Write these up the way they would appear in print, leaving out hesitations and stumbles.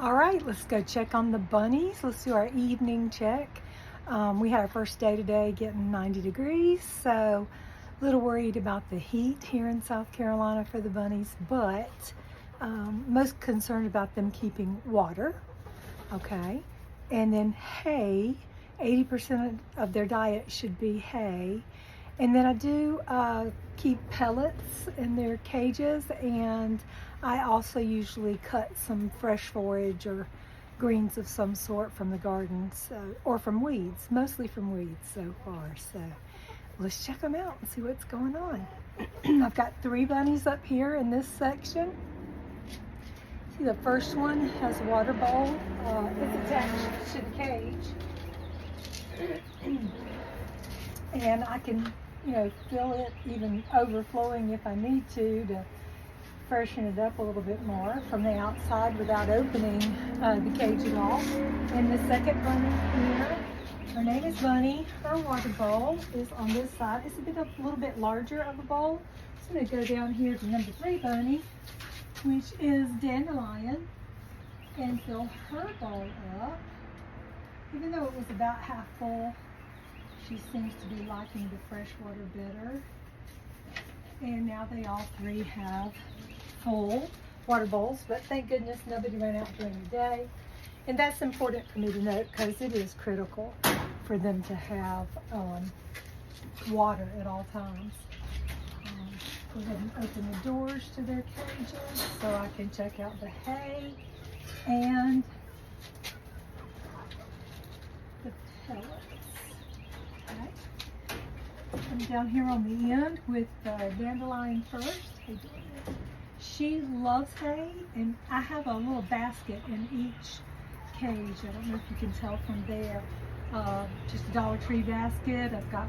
All right, let's go check on the bunnies. Let's do our evening check. We had our first day today getting 90 degrees, so a little worried about the heat here in South Carolina for the bunnies, but most concerned about them keeping water, okay? And then hay, 80% of their diet should be hay. And then I do keep pellets in their cages, and I also usually cut some fresh forage or greens of some sort from the garden, or from weeds, mostly from weeds so far. So let's check them out and see what's going on. I've got 3 bunnies up here in this section. See, the first one has a water bowl. It's attached to the cage. And I can, fill it even overflowing if I need to freshen it up a little bit more from the outside without opening the cage at all. And the second bunny here, her name is Bunny. Her water bowl is on this side. It's a little bit larger of a bowl. So I'm going to go down here to number 3 bunny, which is Dandelion, and fill her bowl up. Even though it was about half full, she seems to be liking the fresh water better. And now they all 3 have full water bowls, but thank goodness nobody ran out during the day. And that's important for me to note because it is critical for them to have water at all times. Go ahead and open the doors to their cages so I can check out the hay and the pellets. Okay. I'm down here on the end with Dandelion first. Hey, she loves hay, and I have a little basket in each cage. I don't know if you can tell from there. Just a Dollar Tree basket. I've got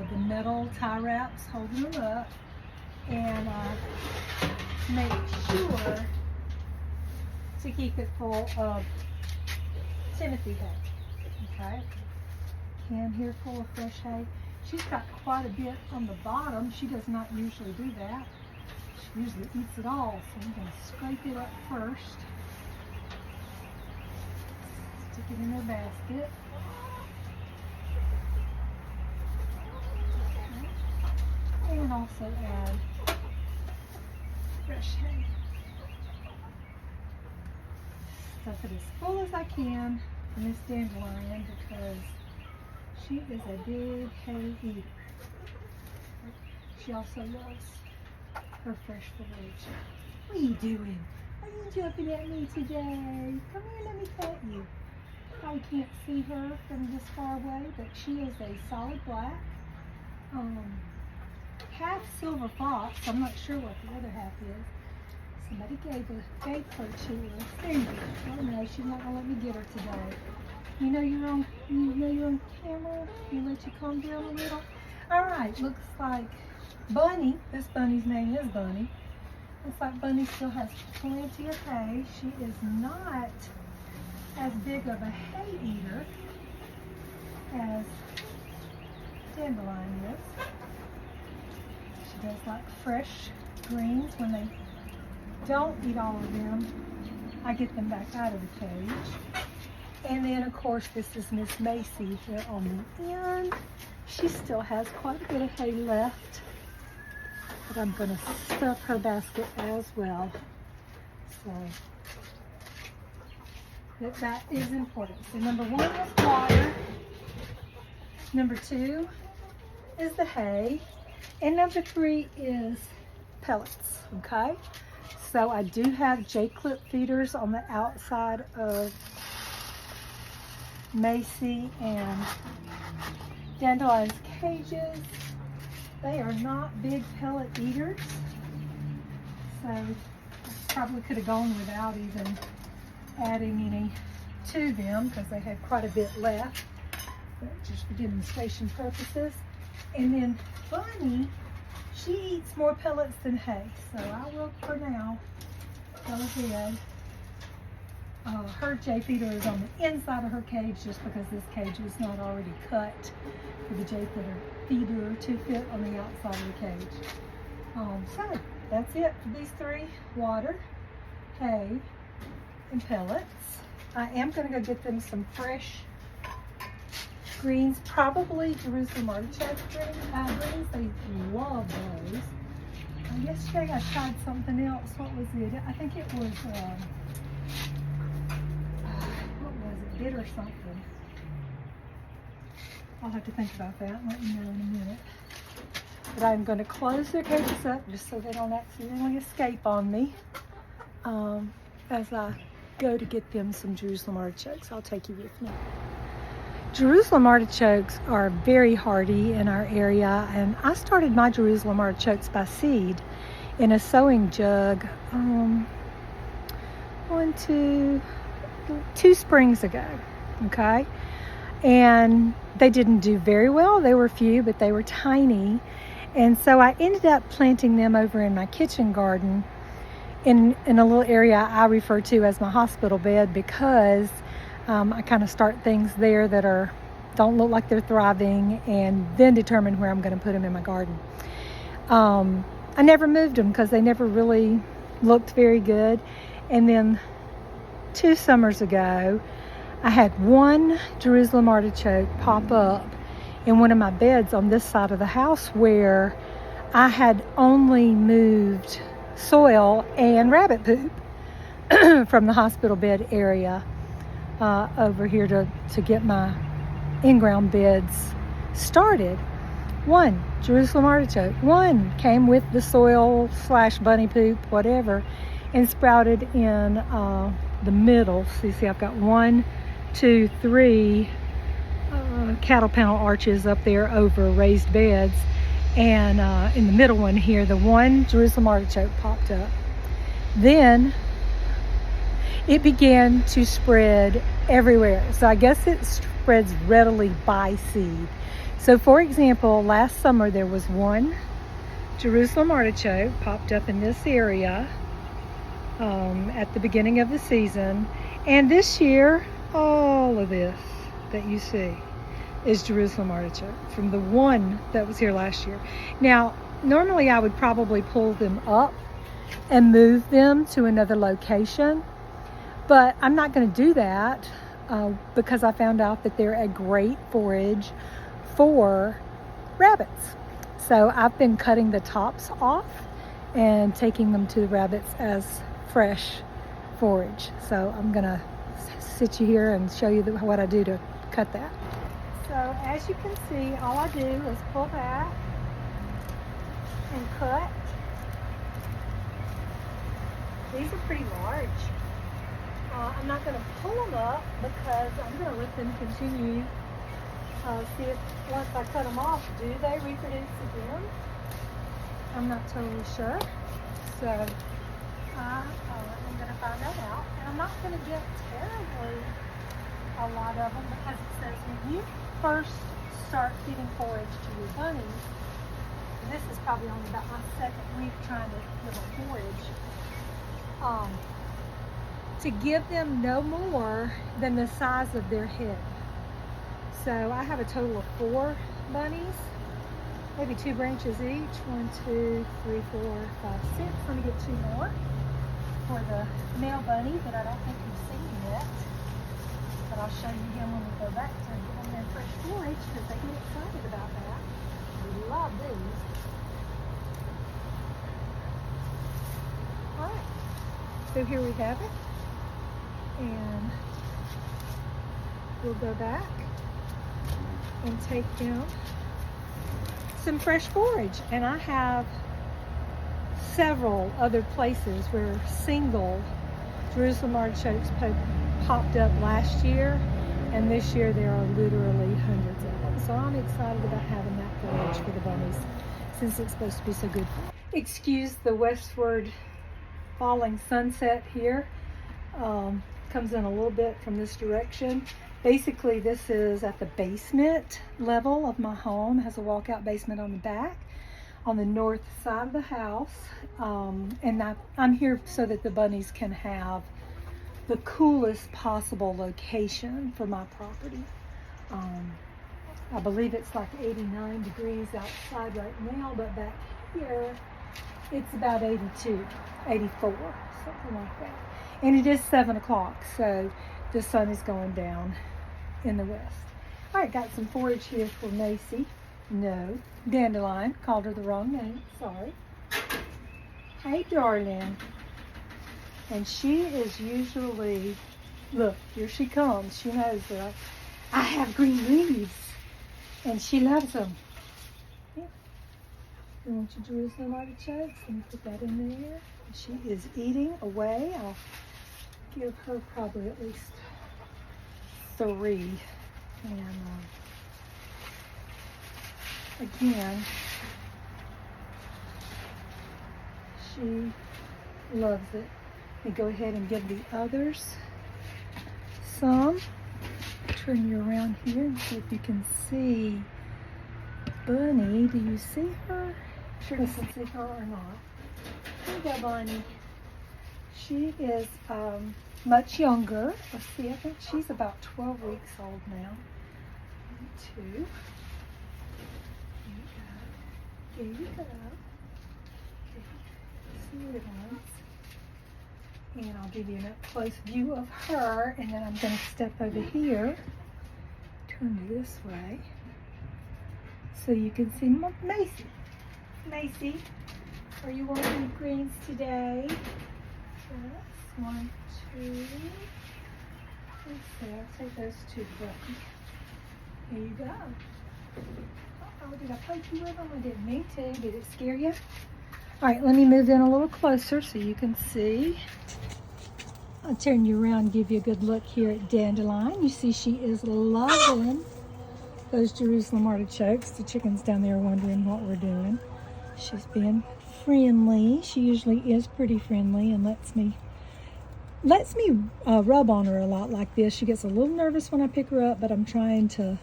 the metal tie wraps holding them up, and make sure to keep it full of Timothy hay. Okay. Can here full of fresh hay. She's got quite a bit on the bottom. She does not usually do that. She usually eats it all. So I'm going to scrape it up first. Stick it in her basket. Okay. And also add fresh hay. Stuff it as full as I can for Miss Dandelion because she is a big hay eater. She also loves her fresh forage. What are you doing? Are you jumping at me today? Come here, let me pet you. Probably can't see her from this far away, but she is a solid black. Half silver fox. I'm not sure what the other half is. Somebody gave her to us. There you go. Oh no, she's not gonna let me get her today. You know you're on camera. You let you calm down a little. All right, looks like Bunny. This bunny's name is Bunny. Looks like Bunny still has plenty of hay. She is not as big of a hay eater as Dandelion is. She does like fresh greens. When they don't eat all of them, I get them back out of the cage. And then, of course, this is Miss Macy here on the end. She still has quite a bit of hay left, but I'm going to stuff her basket as well. So that is important. So number 1 is water. Number 2 is the hay. And number 3 is pellets, okay? So I do have J-clip feeders on the outside of Macy and Dandelion's cages. They are not big pellet eaters, so I probably could have gone without even adding any to them because they had quite a bit left, but just for demonstration purposes. And then Bunny, she eats more pellets than hay, so I will for now go ahead. Her J feeder is on the inside of her cage just because this cage was not already cut for the J feeder to fit on the outside of the cage. So that's it for these 3: water, hay, in pellets. I am going to go get them some fresh greens, probably Jerusalem artichoke greens. They love those. Yesterday I tried something else. What was it? I think it was, what was it? Bitter something. I'll have to think about that and let you know in a minute. But I'm going to close their cages up just so they don't accidentally escape on me as I go to get them some Jerusalem artichokes. I'll take you with me. Jerusalem artichokes are very hardy in our area, and I started my Jerusalem artichokes by seed in a sowing jug two springs ago, okay? And they didn't do very well. They were few, but they were tiny. And so I ended up planting them over in my kitchen garden in a little area I refer to as my hospital bed, because I kind of start things there that don't look like they're thriving, and then determine where I'm going to put them in my garden. I never moved them because they never really looked very good. And then 2 summers ago, I had one Jerusalem artichoke pop up in one of my beds on this side of the house, where I had only moved soil and rabbit poop from the hospital bed area over here to get my in-ground beds started. One Jerusalem artichoke, one came with the soil / bunny poop, whatever, and sprouted in the middle. So you see I've got 1, 2, 3 cattle panel arches up there over raised beds, and in the middle one here, the one Jerusalem artichoke popped up. Then it began to spread everywhere. So I guess it spreads readily by seed. So for example, last summer there was one Jerusalem artichoke popped up in this area at the beginning of the season. And this year, all of this that you see is Jerusalem artichoke from the one that was here last year. Now, normally I would probably pull them up and move them to another location, but I'm not going to do that because I found out that they're a great forage for rabbits. So I've been cutting the tops off and taking them to the rabbits as fresh forage. So I'm going to sit you here and show you what I do to cut that. So as you can see, all I do is pull back and cut. These are pretty large. I'm not going to pull them up because I'm going to let them continue. See if once I cut them off, do they reproduce again? I'm not totally sure. So I'm going to find that out. And I'm not going to get terribly a lot of them, because it says when you first start feeding forage to your bunnies, and this is probably only about my 2nd week trying to give them forage, to give them no more than the size of their head. So I have a total of 4 bunnies, maybe 2 branches each. 1, 2, 3, 4, 5, 6. Let me get 2 more for the male bunny that I don't think you've seen yet. But I'll show you him when we go back to give them their fresh forage, because they get excited about that. They love these. Alright, so here we have it. And we'll go back and take them some fresh forage. And I have several other places where single Jerusalem artichokes popped up last year, and this year there are literally hundreds of them. So I'm excited about having that forage for the bunnies, since it's supposed to be so good for them. Excuse the westward falling sunset here. Comes in a little bit from this direction. Basically, this is at the basement level of my home. It has a walkout basement on the back, on the north side of the house. And I'm here so that the bunnies can have the coolest possible location for my property. I believe it's like 89 degrees outside right now, but back here it's about 82, 84, something like that. And it is 7 o'clock, so the sun is going down in the west. All right, got some forage here for Macy. No, Dandelion. Called her the wrong name. Sorry. Hey, darling. And she is usually, look, here she comes. She knows that I have green leaves, and she loves them. Yeah. You want your Jerusalem artichokes? Let me put that in there. She is eating away. I'll give her probably at least 3. And again, she loves it. And go ahead and give the others some. Turn you around here and see if you can see Bunny. Do you see her? Sure you can see her or not. Here you go, Bunny. She is much younger. Let's see, I think she's about 12 weeks old now. 1, 2. Here you go. Okay. See little ones. And I'll give you an up-close view of her, and then I'm going to step over here, turn this way, so you can see Macy. Macy, are you wanting greens today? Yes. 1, 2. Let's see, I'll take those 2, Bucky. Here you go. Uh-oh, did I poke you with them? I didn't mean to. Did it scare you? All right, let me move in a little closer so you can see. I'll turn you around and give you a good look here at Dandelion. You see she is loving those Jerusalem artichokes. The chickens down there are wondering what we're doing. She's being friendly. She usually is pretty friendly and lets me rub on her a lot like this. She gets a little nervous when I pick her up, but I'm trying to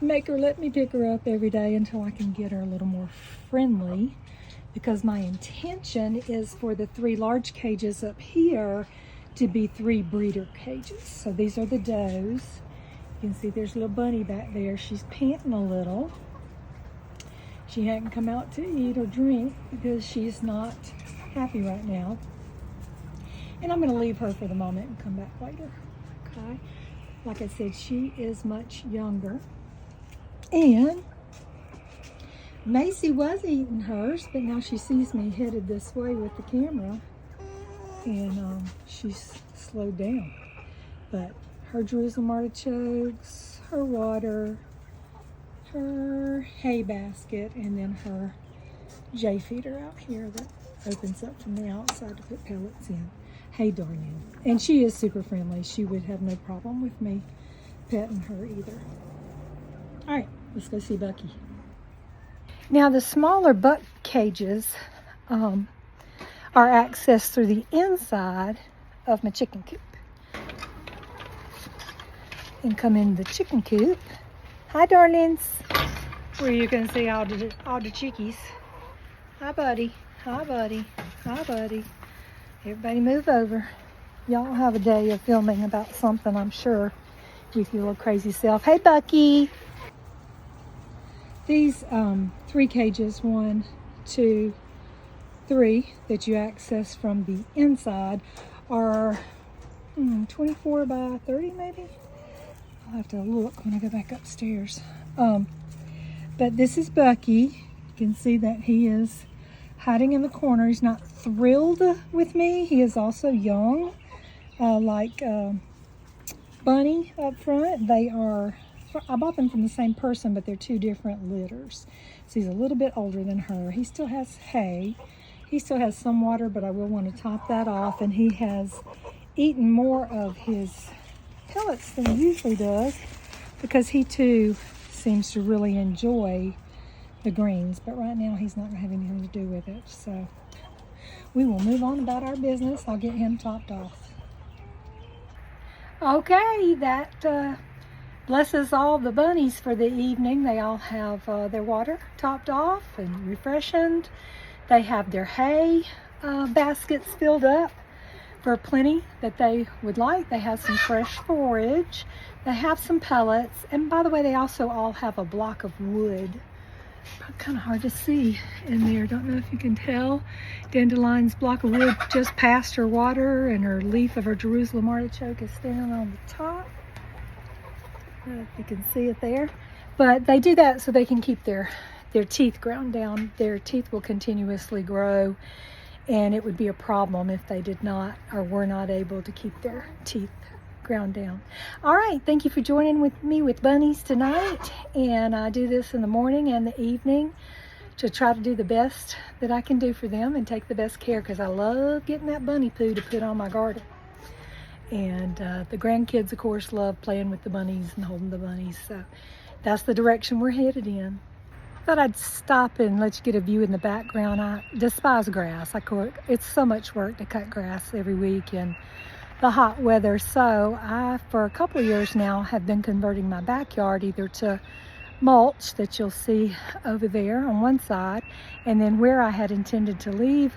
make her let me pick her up every day until I can get her a little more friendly, because my intention is for the 3 large cages up here to be 3 breeder cages. So these are the does. You can see there's a little bunny back there. She's panting a little. She hadn't come out to eat or drink because she's not happy right now. And I'm going to leave her for the moment and come back later. Okay? Like I said, she is much younger. And Macy was eating hers, but now she sees me headed this way with the camera, and she's slowed down. But her Jerusalem artichokes, her water, her hay basket, and then her J feeder out here that opens up from the outside to put pellets in. Hey, darling. And she is super friendly. She would have no problem with me petting her either. All right, let's go see Bucky. Now the smaller buck cages are accessed through the inside of my chicken coop. And come in the chicken coop. Hi, darlings. Where you can see all the chickies. Hi, buddy. Hi, buddy. Hi, buddy. Everybody move over. Y'all have a day of filming about something, I'm sure, with your little crazy self. Hey, Bucky. These 3 cages, 1, 2, 3, that you access from the inside are 24 by 30 maybe? I'll have to look when I go back upstairs. But this is Bucky. You can see that he is hiding in the corner. He's not thrilled with me. He is also young, like Bunny up front. I bought them from the same person, but they're 2 different litters. So he's a little bit older than her. He still has hay. He still has some water, but I will want to top that off. And he has eaten more of his pellets than he usually does, because he too seems to really enjoy the greens. But right now he's not going to have anything to do with it. So we will move on about our business. I'll get him topped off. Okay, that blesses all the bunnies for the evening. They all have their water topped off and refreshened. They have their hay baskets filled up for plenty that they would like. They have some fresh forage. They have some pellets. And by the way, they also all have a block of wood Kind of hard to see in there. Don't know if you can tell. Dandelion's block of wood just passed her water, and her leaf of her Jerusalem artichoke is standing on the top. I don't know if you can see it there. But they do that so they can keep their teeth ground down. Their teeth will continuously grow, and it would be a problem if they did not or were not able to keep their teeth ground down. All right, thank you for joining with me with bunnies tonight, and I do this in the morning and the evening to try to do the best that I can do for them and take the best care, because I love getting that bunny poo to put on my garden. And the grandkids, of course, love playing with the bunnies and holding the bunnies, so that's the direction we're headed in. Thought I'd stop and let you get a view in the background. I despise grass. It's so much work to cut grass every week in the hot weather. So I, for a couple of years now, have been converting my backyard either to mulch that you'll see over there on one side, and then where I had intended to leave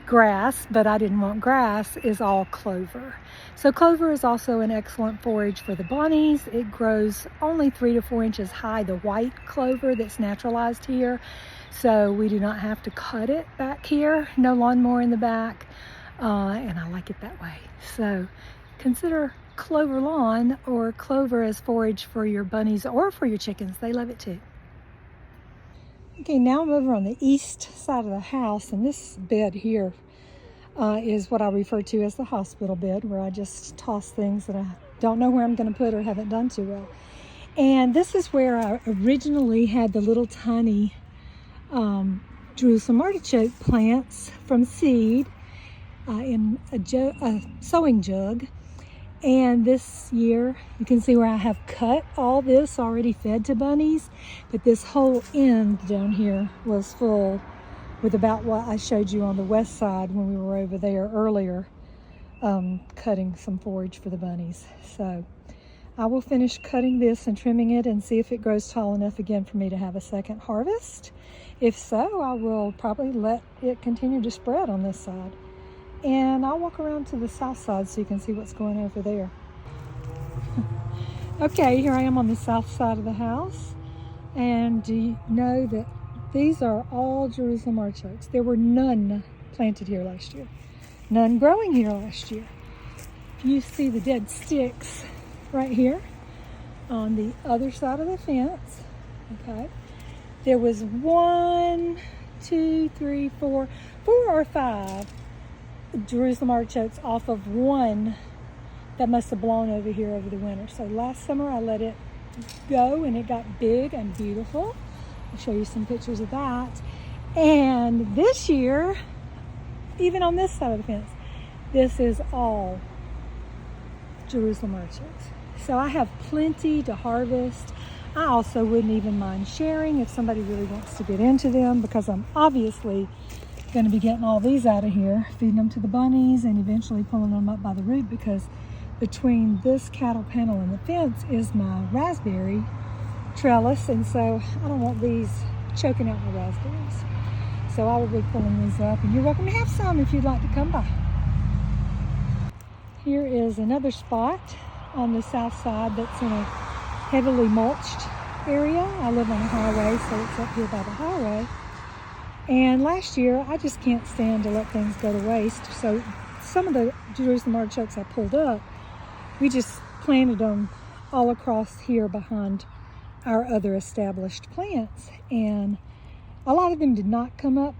grass, but I didn't want grass, is all clover. So clover is also an excellent forage for the bunnies. It grows only 3 to 4 inches high, the white clover that's naturalized here. So we do not have to cut it back here. No lawnmower in the back. And I like it that way. So consider clover lawn or clover as forage for your bunnies or for your chickens. They love it too. Okay, now I'm over on the east side of the house, and this bed here is what I refer to as the hospital bed, where I just toss things that I don't know where I'm going to put or haven't done too well. And this is where I originally had the little tiny Jerusalem artichoke plants from seed in a sewing jug. And this year, you can see where I have cut all this already fed to bunnies, but this whole end down here was full with about what I showed you on the west side when we were over there earlier, cutting some forage for the bunnies. So I will finish cutting this and trimming it and see if it grows tall enough again for me to have a second harvest. If so, I will probably let it continue to spread on this side. And I'll walk around to the south side so you can see what's going over there. Okay, here I am on the south side of the house. And do you know that these are all Jerusalem artichokes? There were none planted here last year. None growing here last year. You see the dead sticks right here on the other side of the fence. Okay. There was 1, 2, 3, 4 or 5 Jerusalem artichokes off of one that must have blown over here over the winter. So last summer I let it go and it got big and beautiful. I'll show you some pictures of that. And this year, even on this side of the fence, this is all Jerusalem artichokes. So I have plenty to harvest. I also wouldn't even mind sharing if somebody really wants to get into them, because I'm obviously going to be getting all these out of here, feeding them to the bunnies and eventually pulling them up by the root, because between this cattle panel and the fence is my raspberry trellis, and so I don't want these choking out my raspberries. So I will be pulling these up, and you're welcome to have some if you'd like to come by. Here is another spot on the south side that's in a heavily mulched area. I live on a highway, so it's up here by the highway. And last year, I just can't stand to let things go to waste. So some of the Jerusalem artichokes I pulled up, we just planted them all across here behind our other established plants. And a lot of them did not come up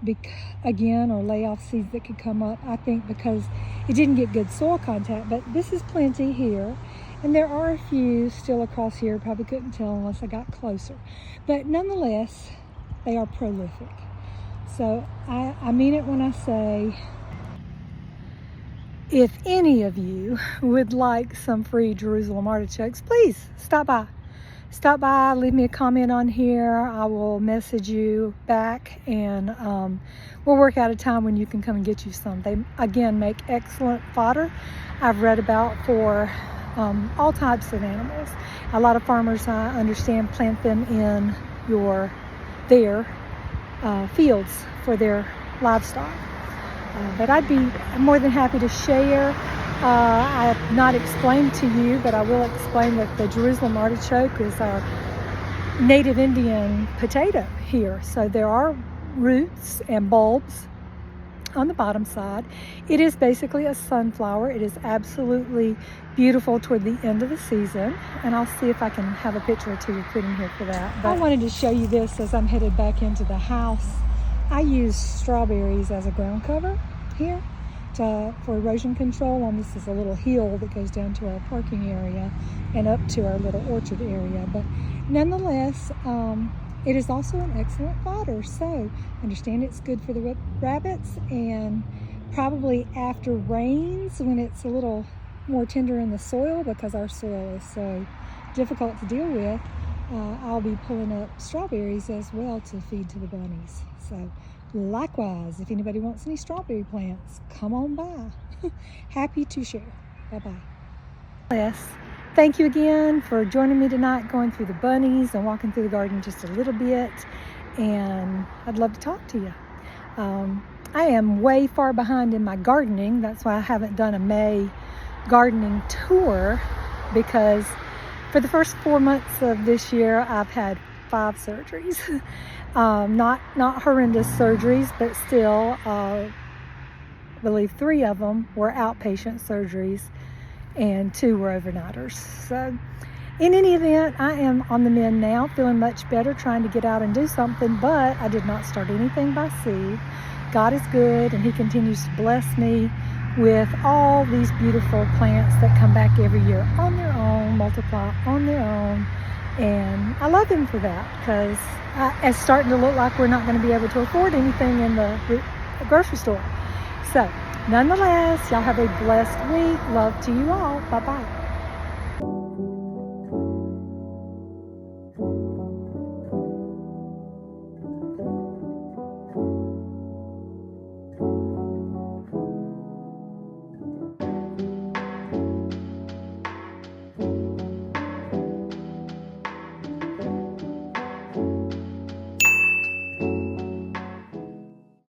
again, or lay off seeds that could come up, I think because it didn't get good soil contact. But this is plenty here. And there are a few still across here. Probably couldn't tell unless I got closer. But nonetheless, they are prolific. So I mean it when I say, if any of you would like some free Jerusalem artichokes, please stop by. Stop by, leave me a comment on here. I will message you back, and we'll work out a time when you can come and get you some. They, again, make excellent fodder. I've read about for all types of animals. A lot of farmers, I understand, plant them in their fields for their livestock. But I'd be more than happy to share. I have not explained to you, but I will explain that the Jerusalem artichoke is our native Indian potato here. So there are roots and bulbs on the bottom side. It is basically a sunflower. It is absolutely beautiful toward the end of the season, and I'll see if I can have a picture or two to put in here for that. But I wanted to show you this as I'm headed back into the house. I use strawberries as a ground cover here for erosion control. And this is a little hill that goes down to our parking area and up to our little orchard area. But nonetheless, it is also an excellent fodder. So I understand it's good for the rabbits, and probably after rains when it's a little more tender in the soil, because our soil is so difficult to deal with, I'll be pulling up strawberries as well to feed to the bunnies. So likewise, if anybody wants any strawberry plants, come on by. Happy to share. Bye-bye. Yes. Thank you again for joining me tonight, going through the bunnies and walking through the garden just a little bit, and I'd love to talk to you. I am way far behind in my gardening. That's why I haven't done a May gardening tour, because for the first 4 months of this year, I've had 5 surgeries. Not horrendous surgeries, but still, I believe 3 of them were outpatient surgeries, and 2 were overnighters. So in any event, I am on the mend now, feeling much better, trying to get out and do something, but I did not start anything by seed. God is good, and He continues to bless me with all these beautiful plants that come back every year on their own, multiply on their own, and I love Him for that, because it's starting to look like we're not going to be able to afford anything in the grocery store. So nonetheless, y'all have a blessed week. Love to you all. Bye-bye.